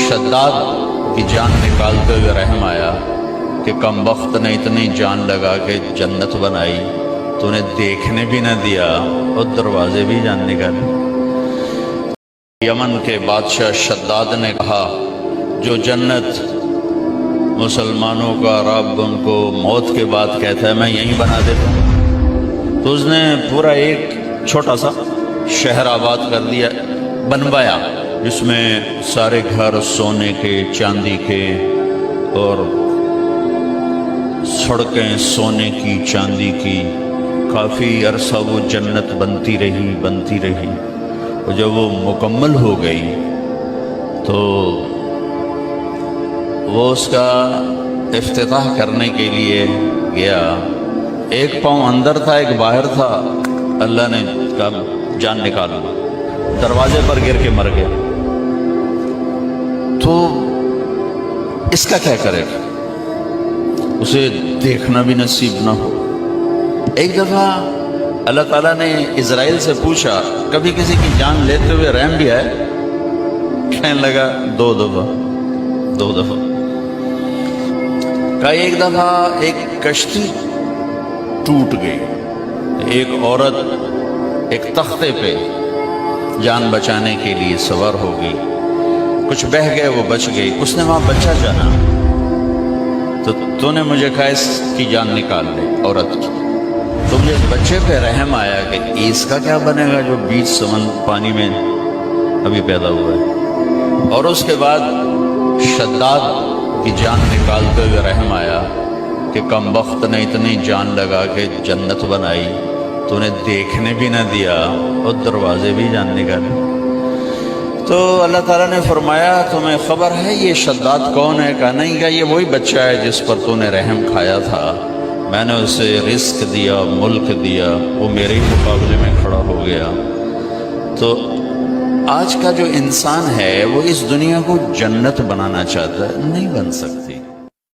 شداد کی جان نکالتے ہوئے رحم آیا کہ کم وقت نے اتنی جان لگا کہ جنت بنائی، تو انہیں دیکھنے بھی نہ دیا اور دروازے بھی جان نکالے۔ یمن کے بادشاہ شداد نے کہا جو جنت مسلمانوں کا رب ان کو موت کے بعد کہتا ہے میں یہیں بنا دیتا ہوں، تو اس نے پورا ایک چھوٹا سا شہر آباد کر دیا، بنوایا، جس میں سارے گھر سونے کے، چاندی کے، اور سڑکیں سونے کی، چاندی کی، کافی عرصہ وہ جنت بنتی رہی، اور جب وہ مکمل ہو گئی تو وہ اس کا افتتاح کرنے کے لیے گیا، ایک پاؤں اندر تھا ایک باہر تھا، اللہ نے کہا جان نکالا، دروازے پر گر کے مر گیا۔ تو اس کا کیا کرے گا، اسے دیکھنا بھی نصیب نہ ہو۔ ایک دفعہ اللہ تعالیٰ نے اسرائیل سے پوچھا کبھی کسی کی جان لیتے ہوئے رحم بھی آئے؟ کہنے لگا دو دفعہ۔ کہا ایک دفعہ ایک کشتی ٹوٹ گئی، ایک عورت ایک تختے پہ جان بچانے کے لیے سوار ہو گئی، کچھ بہہ گئے وہ بچ گئی، اس نے وہاں بچہ جانا، تو نے مجھے کہا اس کی جان نکال لے عورت کی، تو مجھے اس بچے پہ رحم آیا کہ اس کا کیا بنے گا جو بیچ پانی میں ابھی پیدا ہوا ہے۔ اور اس کے بعد شداد کی جان نکالتے ہوئے رحم آیا کہ کم وقت نے اتنی جان لگا کہ جنت بنائی، تو انہیں دیکھنے بھی نہ دیا اور دروازے بھی جان نکالے۔ تو اللہ تعالیٰ نے فرمایا تمہیں خبر ہے یہ شداد کون ہے؟ کہا نہیں، کہا یہ وہی بچہ ہے جس پر تو نے رحم کھایا تھا، میں نے اسے رزق دیا، ملک دیا، وہ میرے ہی مقابلے میں کھڑا ہو گیا۔ تو آج کا جو انسان ہے وہ اس دنیا کو جنت بنانا چاہتا ہے، نہیں بن سکتی۔